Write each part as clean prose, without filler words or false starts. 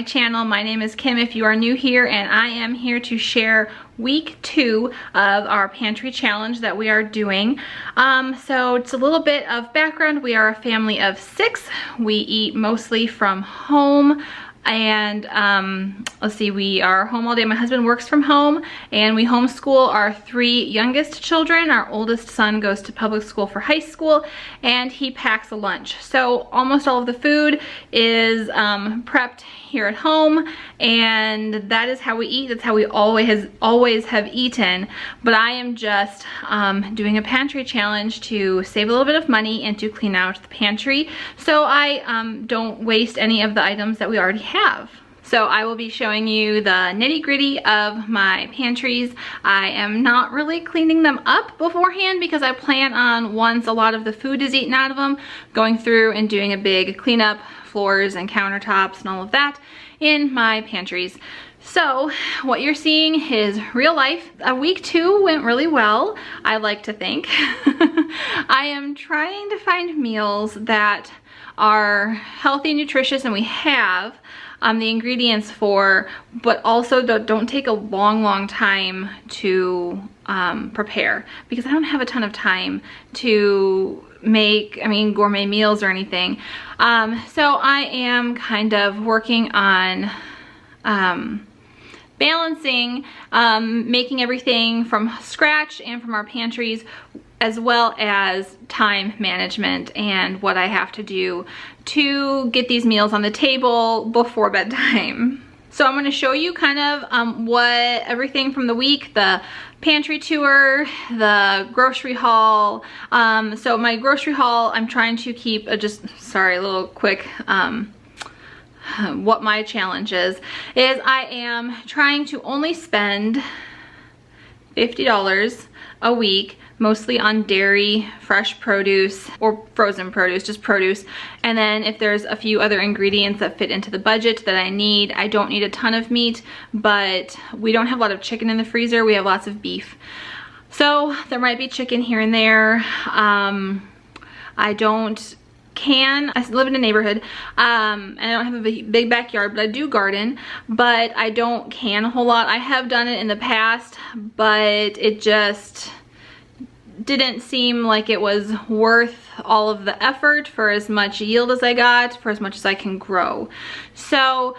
my channel. My name is Kim if you are new here, and I am here to share week 2 of our pantry challenge that we are doing. So it's a little bit of background. We are a family of 6. We eat mostly from home. And let's see, we are home all day. My husband works from home, and we homeschool our 3 youngest children. Our oldest son goes to public school for high school, and he packs a lunch. So almost all of the food is prepped here at home, and that is how we eat. That's how we always have eaten. But I am just doing a pantry challenge to save a little bit of money and to clean out the pantry, so I don't waste any of the items that we already have. So I will be showing you the nitty-gritty of my pantries. I am not really cleaning them up beforehand because I plan on, once a lot of the food is eaten out of them, going through and doing a big cleanup, floors and countertops and all of that in my pantries. So what you're seeing is real life. Week 2 went really well, I like to think. I am trying to find meals that are healthy and nutritious, and we have the ingredients for, but also don't take a long time to prepare, because I don't have a ton of time to make, gourmet meals or anything. So I am kind of working on balancing making everything from scratch and from our pantries, as well as time management and what I have to do to get these meals on the table before bedtime. So I'm going to show you kind of what everything from the week, the pantry tour, the grocery haul. So my grocery haul, I'm trying to keep a little quick what my challenge is I am trying to only spend $50 a week, mostly on dairy, fresh produce, or frozen produce, just produce. And then if there's a few other ingredients that fit into the budget that I need. I don't need a ton of meat, but we don't have a lot of chicken in the freezer. We have lots of beef. So there might be chicken here and there. I live in a neighborhood, and I don't have a big backyard, but I do garden, but I don't can a whole lot. I have done it in the past, but it just didn't seem like it was worth all of the effort for as much yield as I got, for as much as I can grow. So,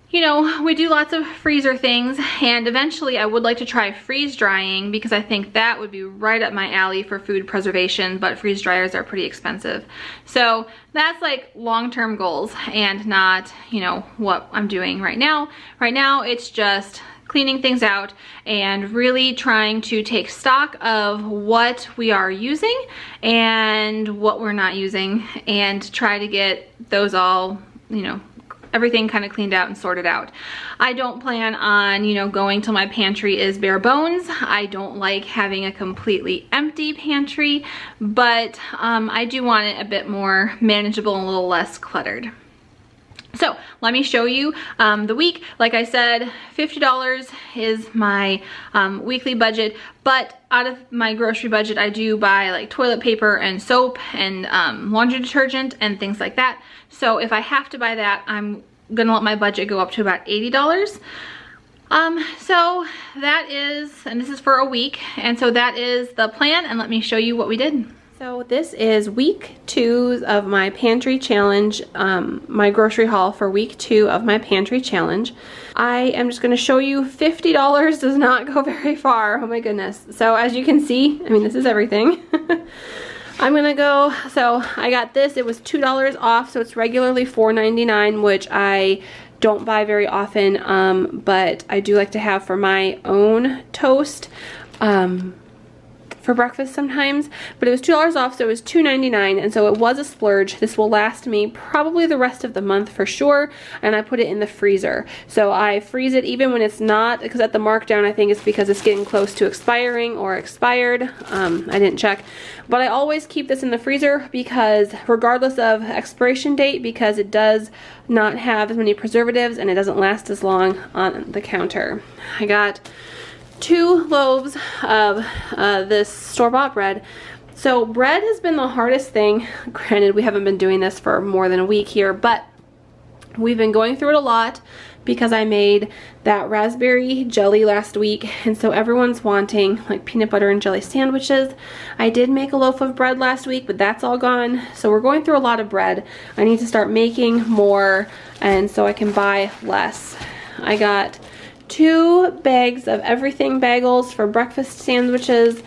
you know, we do lots of freezer things, and eventually I would like to try freeze drying, because I think that would be right up my alley for food preservation, but freeze dryers are pretty expensive. So that's like long-term goals and not, you know, what I'm doing right now. Right now it's just cleaning things out and really trying to take stock of what we are using and what we're not using, and try to get those all, you know, everything kind of cleaned out and sorted out. I don't plan on, you know, going till my pantry is bare bones. I don't like having a completely empty pantry, but I do want it a bit more manageable and a little less cluttered. So let me show you the week. Like I said, $50 is my weekly budget, but out of my grocery budget, I do buy like toilet paper and soap and laundry detergent and things like that. So if I have to buy that, I'm gonna let my budget go up to about $80. So that is, and this is for a week, and so that is the plan, and let me show you what we did. So this is week 2 of my pantry challenge, my grocery haul for week 2 of my pantry challenge. I am just gonna show you $50 does not go very far, oh my goodness. So as you can see, this is everything. I'm gonna go, so I got this, it was $2 off, so it's regularly $4.99, which I don't buy very often, but I do like to have for my own toast. For breakfast sometimes, but it was $2 off, so it was $2.99, and so it was a splurge. This will last me probably the rest of the month for sure, and I put it in the freezer. So I freeze it even when it's not, because at the markdown I think it's because it's getting close to expiring or expired. I didn't check, but I always keep this in the freezer because regardless of expiration date, because it does not have as many preservatives and it doesn't last as long on the counter. I got 2 loaves of this store-bought bread. So bread has been the hardest thing. Granted, we haven't been doing this for more than a week here, but We've been going through it a lot because I made that raspberry jelly last week, and so everyone's wanting like peanut butter and jelly sandwiches. I did make a loaf of bread last week, but that's all gone. So we're going through a lot of bread. I need to start making more, and so I can buy less. I got 2 bags of everything bagels for breakfast sandwiches.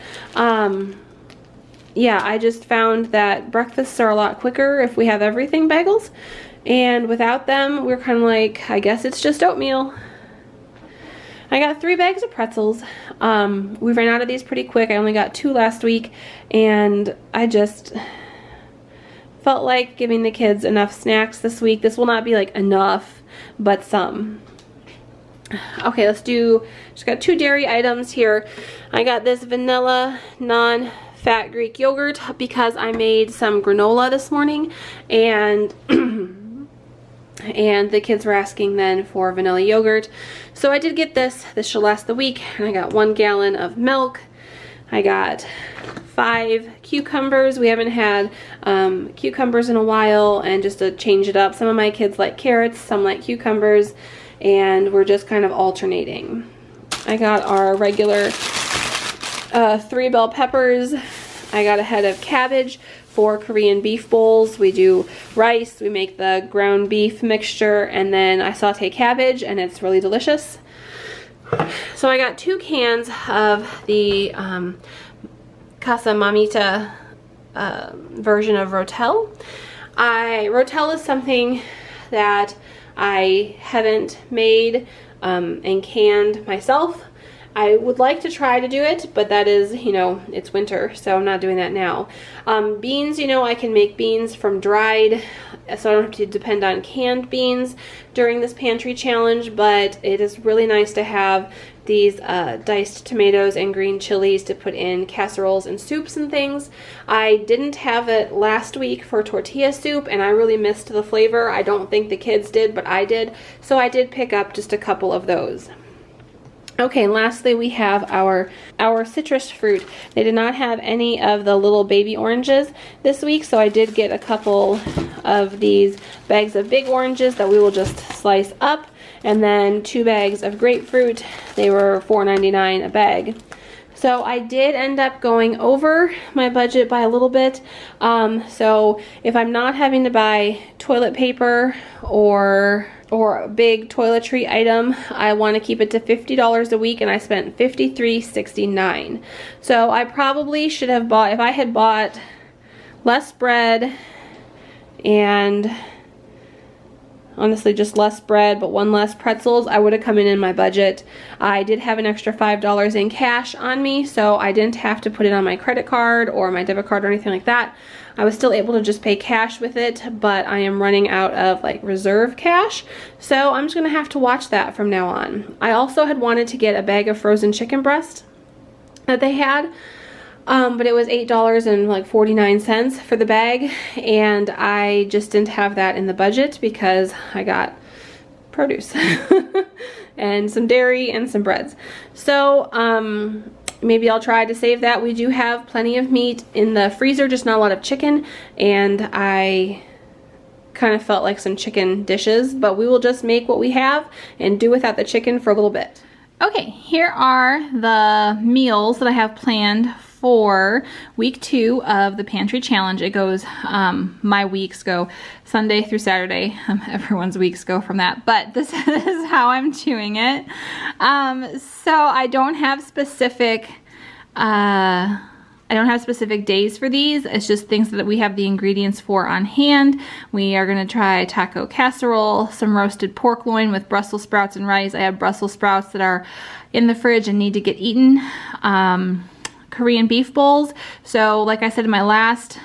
Yeah, I just found that breakfasts are a lot quicker if we have everything bagels. And without them, we're kind of like, I guess it's just oatmeal. I got 3 bags of pretzels. We ran out of these pretty quick. I only got 2 last week, and I just felt like giving the kids enough snacks this week. This will not be like enough, but some. Okay, let's do, just got 2 dairy items here. I got this vanilla non-fat Greek yogurt because I made some granola this morning, and and the kids were asking then for vanilla yogurt. So I did get this. This should last the week. And I got 1 gallon of milk. I got 5 cucumbers. We haven't had cucumbers in a while, and just to change it up. Some of my kids like carrots, some like cucumbers, and we're just kind of alternating. I got our regular 3 bell peppers. I got a head of cabbage for Korean beef bowls. We do rice, we make the ground beef mixture, and then I saute cabbage, and it's really delicious. So I got 2 cans of the Casa Mamita version of Rotel. Rotel is something that I haven't made and canned myself. I would like to try to do it, but that is, you know, it's winter, so I'm not doing that now. Beans, you know, I can make beans from dried, so I don't have to depend on canned beans during this pantry challenge, but it is really nice to have these diced tomatoes and green chilies to put in casseroles and soups and things. I didn't have it last week for tortilla soup, and I really missed the flavor. I don't think the kids did, but I did, so I did pick up just a couple of those. Okay, and lastly we have our citrus fruit. They did not have any of the little baby oranges this week, so I did get a couple of these bags of big oranges that we will just slice up, and then 2 bags of grapefruit. They were $4.99 a bag. So I did end up going over my budget by a little bit. So if I'm not having to buy toilet paper or a big toiletry item, I want to keep it to $50 a week, and I spent $53.69. So I probably should have bought, if I had bought less bread and honestly just less bread but 1 less pretzels, I would have come in my budget. I did have an extra $5 in cash on me, so I didn't have to put it on my credit card or my debit card or anything like that. I was still able to just pay cash with it, but I am running out of like reserve cash, so I'm just gonna have to watch that from now on. I also had wanted to get a bag of frozen chicken breast that they had, but it was $8.49 for the bag, and I just didn't have that in the budget because I got produce and some dairy and some breads. So maybe I'll try to save that. We do have plenty of meat in the freezer, just not a lot of chicken, and I kind of felt like some chicken dishes, but we will just make what we have and do without the chicken for a little bit. Okay, here are the meals that I have planned for week 2 of the Pantry Challenge. It goes, my weeks go Sunday through Saturday. Everyone's weeks go from that, but this is how I'm doing it. So I don't have specific days for these. It's just things that we have the ingredients for on hand. We are going to try taco casserole, some roasted pork loin with Brussels sprouts and rice. I have Brussels sprouts that are in the fridge and need to get eaten. Korean beef bowls. So like I said in my last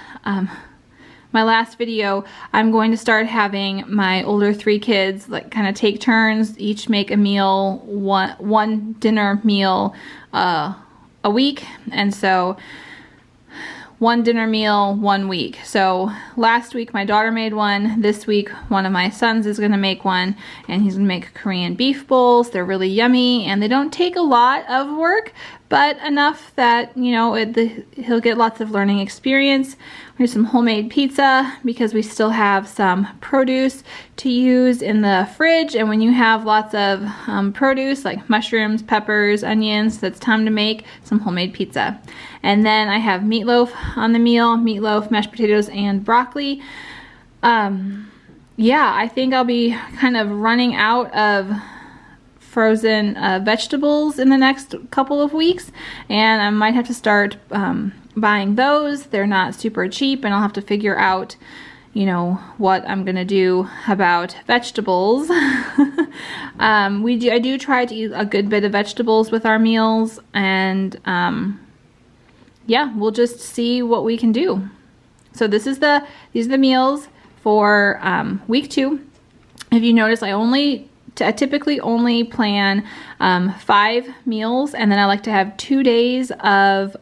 video, I'm going to start having my older 3 kids like kind of take turns, each make a meal, one dinner meal a week, and so 1 dinner meal 1 week. So last week my daughter made one. This week one of my sons is going to make one, and he's going to make Korean beef bowls. They're really yummy and they don't take a lot of work, but enough that, you know, he'll get lots of learning experience. Here's some homemade pizza because we still have some produce to use in the fridge, and when you have lots of produce like mushrooms, peppers, onions, that's time to make some homemade pizza. And then I have meatloaf on the meal, meatloaf, mashed potatoes, and broccoli. Yeah, I think I'll be kind of running out of frozen vegetables in the next couple of weeks, and I might have to start buying those. They're not super cheap, and I'll have to figure out, you know, what I'm gonna do about vegetables. I do try to eat a good bit of vegetables with our meals, and yeah, we'll just see what we can do. So these are the meals for week 2. If you notice, I typically only plan 5 meals, and then I like to have 2 days of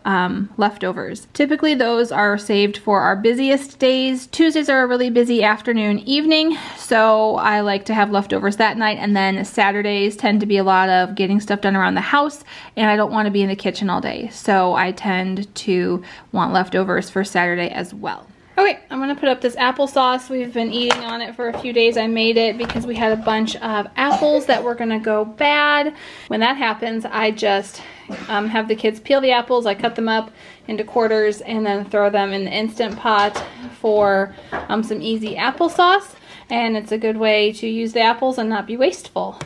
leftovers. Typically those are saved for our busiest days. Tuesdays are a really busy afternoon, evening, so I like to have leftovers that night, and then Saturdays tend to be a lot of getting stuff done around the house, and I don't want to be in the kitchen all day, so I tend to want leftovers for Saturday as well. Okay, I'm gonna put up this applesauce. We've been eating on it for a few days. I made it because we had a bunch of apples that were gonna go bad. When that happens, I just have the kids peel the apples. I cut them up into quarters and then throw them in the Instant Pot for some easy applesauce. And it's a good way to use the apples and not be wasteful.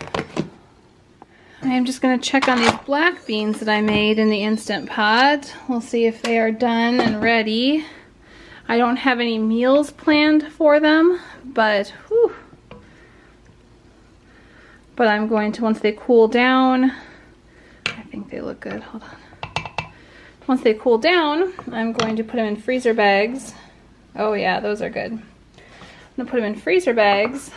I'm just gonna check on these black beans that I made in the Instant Pot. We'll see if they are done and ready. I don't have any meals planned for them, but whew. But I'm going to, once they cool down, I think they look good, hold on. Once they cool down, I'm going to put them in freezer bags. Oh yeah, those are good. I'm gonna put them in freezer bags.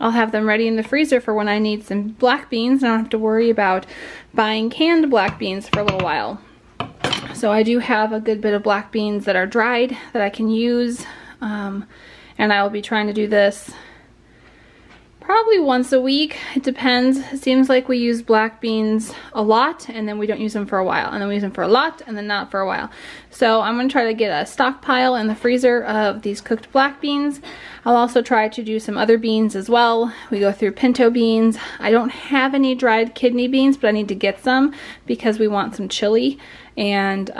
I'll have them ready in the freezer for when I need some black beans, and I don't have to worry about buying canned black beans for a little while. So I do have a good bit of black beans that are dried that I can use, and I will be trying to do this probably once a week. It depends. It seems like we use black beans a lot, and then we don't use them for a while, and then we use them for a lot, and then not for a while. So I'm going to try to get a stockpile in the freezer of these cooked black beans. I'll also try to do some other beans as well. We go through pinto beans. I don't have any dried kidney beans, but I need to get some because we want some chili, and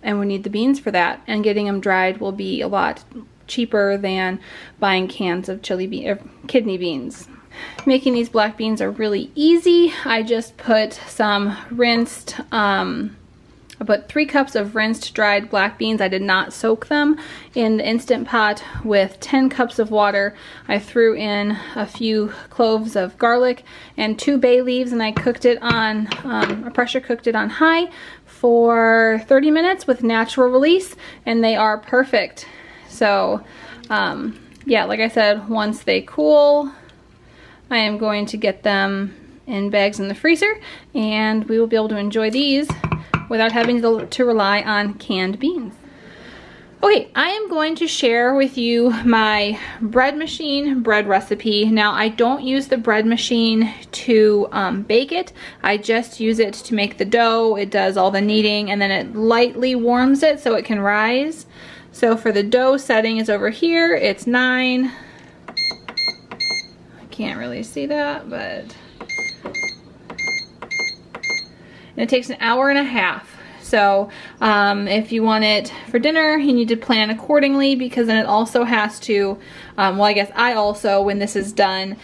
we need the beans for that. And getting them dried will be a lot cheaper than buying cans of kidney beans. Making these black beans are really easy. I just put some rinsed, I put 3 cups of rinsed dried black beans. I did not soak them in the Instant Pot with 10 cups of water. I threw in a few cloves of garlic and 2 bay leaves, and I cooked it on, pressure cooked it on high for 30 minutes with natural release, and they are perfect. So yeah, like I said, once they cool, I am going to get them in bags in the freezer, and we will be able to enjoy these without having to rely on canned beans. Okay, I am going to share with you my bread machine bread recipe. Now, I don't use the bread machine to bake it. I just use it to make the dough. It does all the kneading, and then it lightly warms it so it can rise. So for the dough setting is over here. It's 9. I can't really see that, but and it takes an hour and a half. So if you want it for dinner, you need to plan accordingly, because then it also has to, well, I guess I also, when this is done,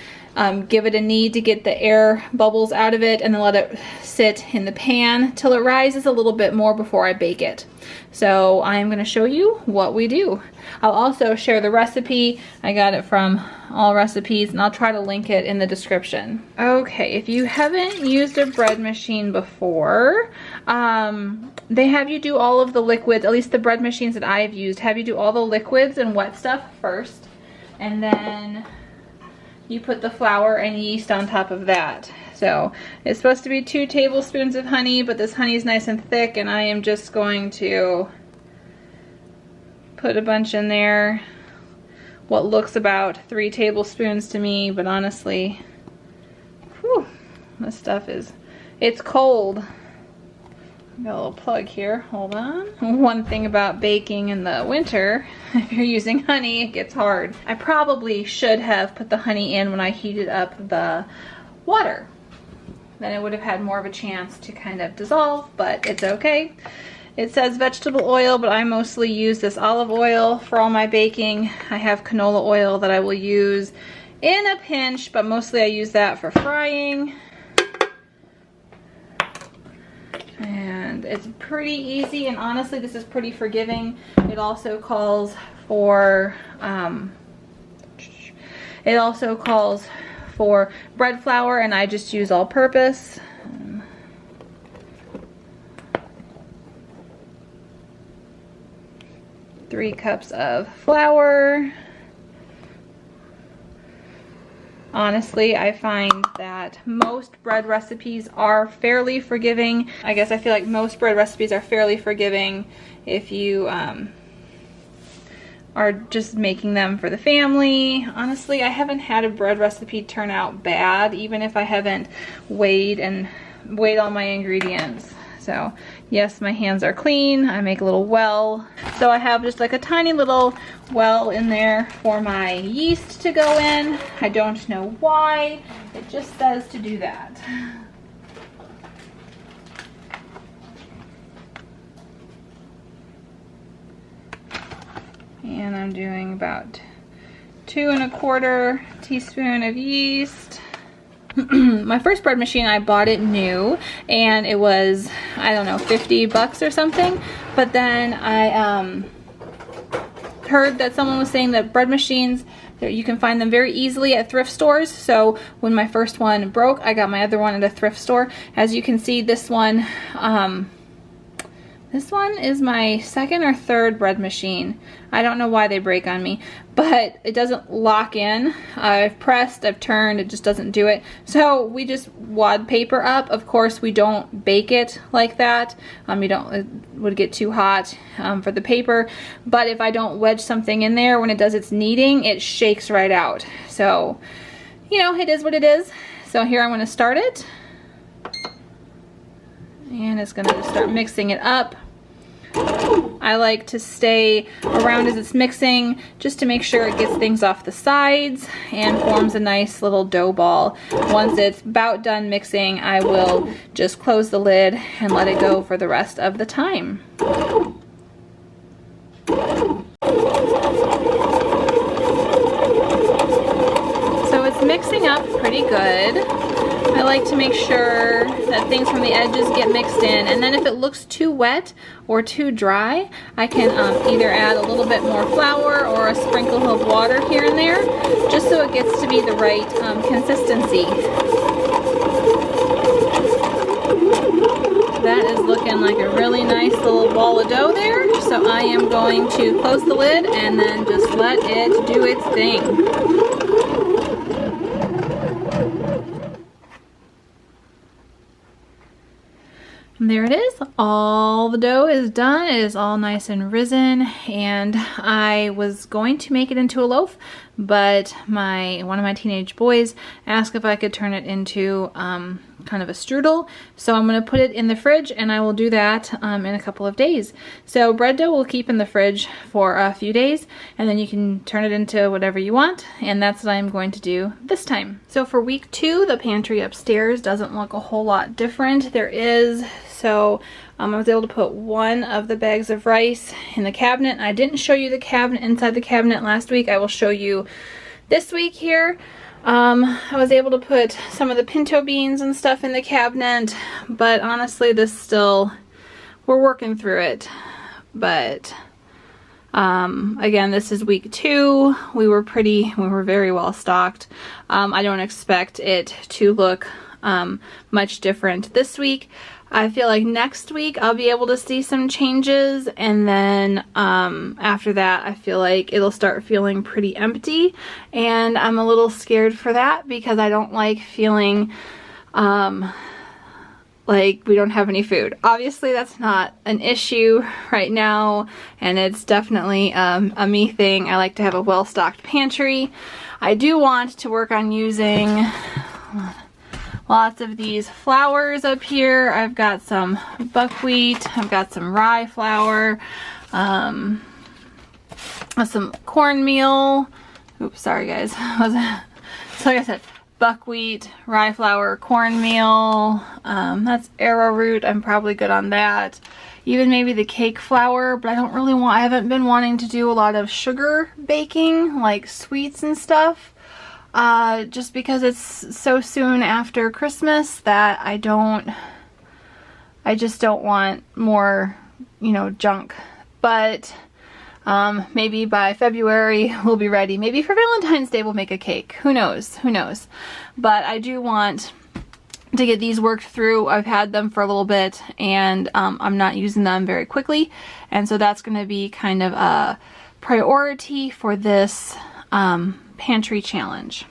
give it a knead to get the air bubbles out of it, and then let it sit in the pan till it rises a little bit more before I bake it. So I'm going to show you what we do. I'll also share the recipe. I got it from All Recipes, and I'll try to link it in the description. Okay, if you haven't used a bread machine before, they have you do all of the liquids, at least the bread machines that I've used, have you do all the liquids and wet stuff first, and then you put the flour and yeast on top of that. So it's supposed to be 2 tablespoons of honey, but this honey is nice and thick, and I am just going to put a bunch in there. What looks about 3 tablespoons to me, but honestly, whew, this stuff is, it's cold. Got a little plug here, hold on. One thing about baking in the winter, if you're using honey, it gets hard. I probably should have put the honey in when I heated up the water. Then it would have had more of a chance to kind of dissolve, but it's okay. It says vegetable oil, but I mostly use this olive oil for all my baking. I have canola oil that I will use in a pinch, but mostly I use that for frying. And it's pretty easy, and honestly this is pretty forgiving. It also calls for bread flour, and I just use all purpose. 3 cups of flour. Honestly, I find that most bread recipes are fairly forgiving. I guess I feel like most bread recipes are fairly forgiving if you are just making them for the family. Honestly, I haven't had a bread recipe turn out bad, even if I haven't weighed all my ingredients. So yes, my hands are clean. I make a little well. So I have just like a tiny little well in there for my yeast to go in. I don't know why. It just says to do that. And I'm doing about 2 1/4 teaspoon of yeast. My first bread machine, I bought it new, and it was, I don't know, 50 bucks or something. But then I heard that someone was saying that bread machines, you can find them very easily at thrift stores. So when my first one broke, I got my other one at a thrift store. As you can see, this one is my 2nd or 3rd bread machine. I don't know why they break on me, but it doesn't lock in. I've pressed, I've turned, it just doesn't do it. So we just wad paper up. Of course, we don't bake it like that. It would get too hot for the paper. But if I don't wedge something in there when it does its kneading, it shakes right out. So, you know, it is what it is. So here I'm going to start it. And it's going to just start mixing it up. I like to stay around as it's mixing just to make sure it gets things off the sides and forms a nice little dough ball. Once it's about done mixing, I will just close the lid and let it go for the rest of the time. So it's mixing up pretty good. I like to make sure that things from the edges get mixed in, and then if it looks too wet or too dry, I can either add a little bit more flour or a sprinkle of water here and there, just so it gets to be the right consistency. That is looking like a really nice little ball of dough there, so I am going to close the lid and then just let it do its thing. And there it is. All the dough is done. It is all nice and risen, and I was going to make it into a loaf, but one of my teenage boys asked if I could turn it into kind of a strudel. So I'm going to put it in the fridge, and I will do that in a couple of days. So bread dough will keep in the fridge for a few days, and then you can turn it into whatever you want, and that's what I'm going to do this time. So for week 2, the pantry upstairs doesn't look a whole lot different. So I was able to put 1 of the bags of rice in the cabinet. I didn't show you the cabinet inside the cabinet last week. I will show you this week here. I was able to put some of the pinto beans and stuff in the cabinet, but honestly we're working through it. But again, this is week 2. We were very well stocked. I don't expect it to look much different this week. I feel like next week I'll be able to see some changes, and then after that I feel like it'll start feeling pretty empty, and I'm a little scared for that because I don't like feeling like we don't have any food. Obviously that's not an issue right now, and it's definitely a me thing. I like to have a well-stocked pantry. I do want to work on using lots of these flours up here. I've got some buckwheat, I've got some rye flour, some cornmeal. Oops, sorry guys. So like I said, buckwheat, rye flour, cornmeal, that's arrowroot. I'm probably good on that. Even maybe the cake flour, but I haven't been wanting to do a lot of sugar baking, like sweets and stuff, just because it's so soon after Christmas that I just don't want more, you know, junk. But maybe by February we'll be ready. Maybe for Valentine's Day we'll make a cake. Who knows? Who knows? But I do want to get these worked through. I've had them for a little bit and I'm not using them very quickly. And so that's going to be kind of a priority for this pantry challenge.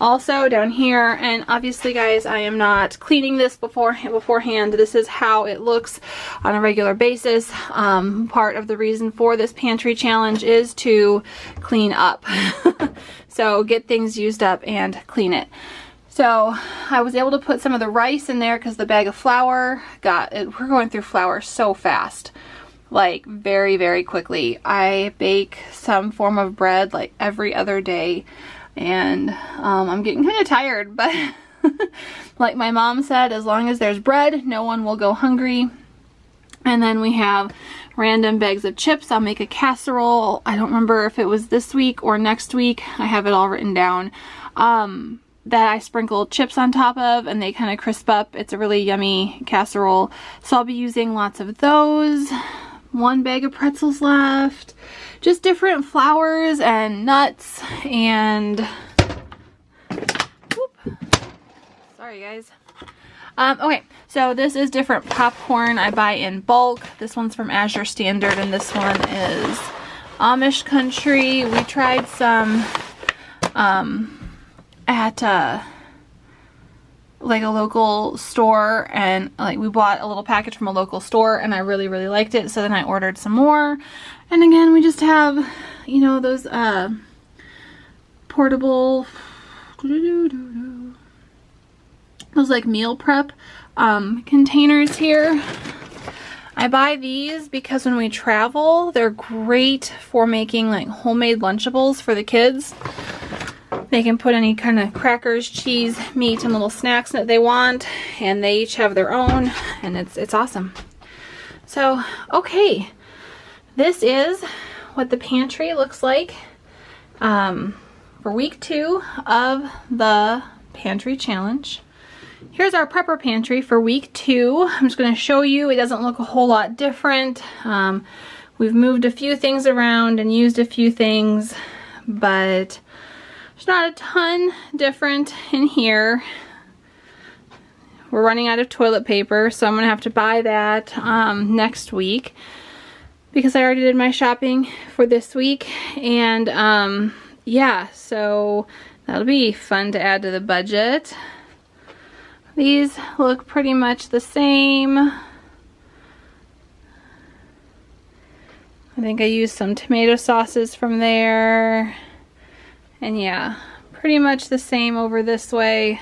Also down here, and obviously guys, I am not cleaning this beforehand. This is how it looks on a regular basis. Part of the reason for this pantry challenge is to clean up. So get things used up and clean it. So I was able to put some of the rice in there because the bag of flour we're going through flour so fast, like very, very quickly. I bake some form of bread like every other day. And I'm getting kind of tired, but like my mom said, as long as there's bread, no one will go hungry. And then we have random bags of chips. I'll make a casserole. I don't remember if it was this week or next week. I have it all written down. That I sprinkle chips on top of and they kind of crisp up. It's a really yummy casserole. So I'll be using lots of those. One bag of pretzels left. Just different flours and nuts and whoop. Sorry guys. Okay, so this is different popcorn I buy in bulk. This one's from Azure Standard and this one is Amish Country. We tried some at like a local store, and like we bought a little package from a local store and I really, really liked it. So then I ordered some more. And again, we just have, you know, those portable, those like meal prep containers here. I buy these because when we travel, they're great for making like homemade Lunchables for the kids. They can put any kind of crackers, cheese, meat, and little snacks that they want, and they each have their own, and it's awesome. So, okay, this is what the pantry looks like for week 2 of the pantry challenge. Here's our prepper pantry for week 2. I'm just going to show you. It doesn't look a whole lot different. We've moved a few things around and used a few things, but there's not a ton different in here. We're running out of toilet paper, so I'm gonna have to buy that next week because I already did my shopping for this week. And yeah, so that'll be fun to add to the budget. These look pretty much the same. I think I used some tomato sauces from there. And yeah, pretty much the same over this way.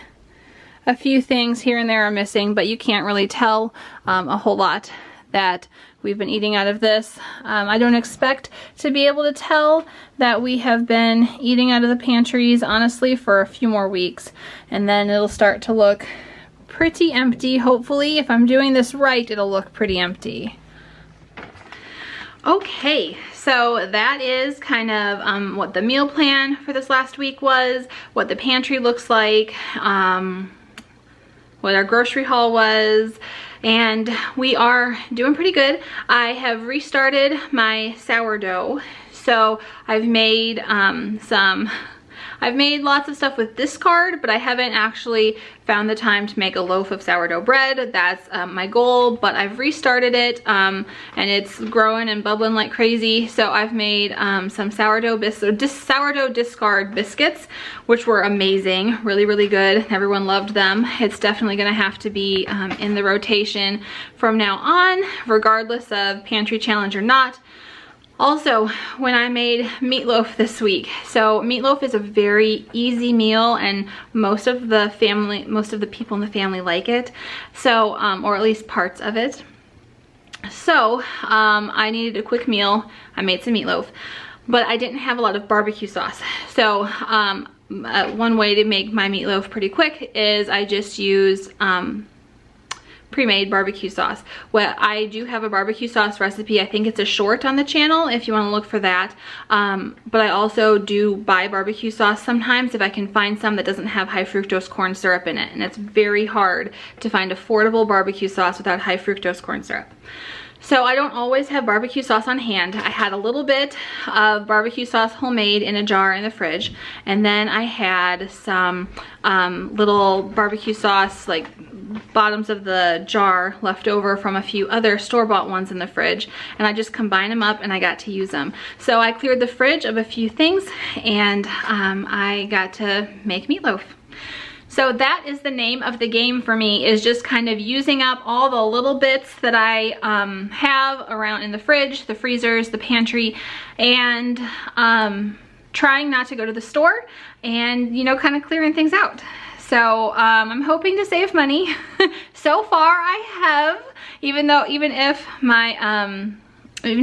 A few things here and there are missing, but you can't really tell a whole lot that we've been eating out of this. I don't expect to be able to tell that we have been eating out of the pantries, honestly, for a few more weeks. And then it'll start to look pretty empty. Hopefully, if I'm doing this right, it'll look pretty empty. Okay, so that is kind of what the meal plan for this last week was, what the pantry looks like, what our grocery haul was, and we are doing pretty good. I have restarted my sourdough, so I've made I've made lots of stuff with discard, but I haven't actually found the time to make a loaf of sourdough bread. That's my goal, but I've restarted it and it's growing and bubbling like crazy. So I've made some sourdough discard biscuits, which were amazing, really, really good. Everyone loved them. It's definitely gonna have to be in the rotation from now on, regardless of pantry challenge or not. Also, when I made meatloaf this week, so meatloaf is a very easy meal and most of the people in the family like it, so or at least parts of it. So I needed a quick meal. I made some meatloaf, but I didn't have a lot of barbecue sauce. So one way to make my meatloaf pretty quick is I just use pre-made barbecue sauce. Well, I do have a barbecue sauce recipe. I think it's a short on the channel if you want to look for that. But I also do buy barbecue sauce sometimes if I can find some that doesn't have high fructose corn syrup in it. And it's very hard to find affordable barbecue sauce without high fructose corn syrup. So I don't always have barbecue sauce on hand. I had a little bit of barbecue sauce homemade in a jar in the fridge. And then I had some little barbecue sauce, like bottoms of the jar left over from a few other store-bought ones in the fridge. And I just combined them up and I got to use them. So I cleared the fridge of a few things and I got to make meatloaf. So that is the name of the game for me, is just kind of using up all the little bits that I have around in the fridge, the freezers, the pantry, and trying not to go to the store and, you know, kind of clearing things out. So I'm hoping to save money. So far I have, even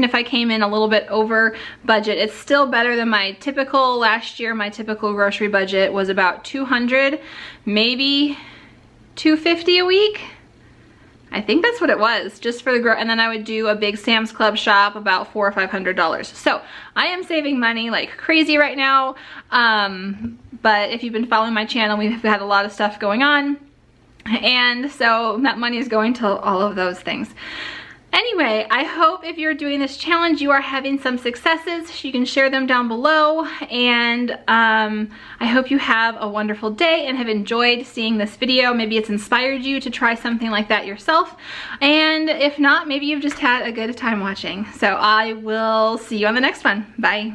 if I came in a little bit over budget, it's still better than my typical. Last year, my typical grocery budget was about $200, maybe $250 a week. I think that's what it was, just for the and then I would do a big Sam's Club shop, about $400 or $500. So I am saving money like crazy right now. But if you've been following my channel, we've had a lot of stuff going on. And so that money is going to all of those things. Anyway, I hope if you're doing this challenge, you are having some successes. You can share them down below. And I hope you have a wonderful day and have enjoyed seeing this video. Maybe it's inspired you to try something like that yourself. And if not, maybe you've just had a good time watching. So I will see you on the next one. Bye.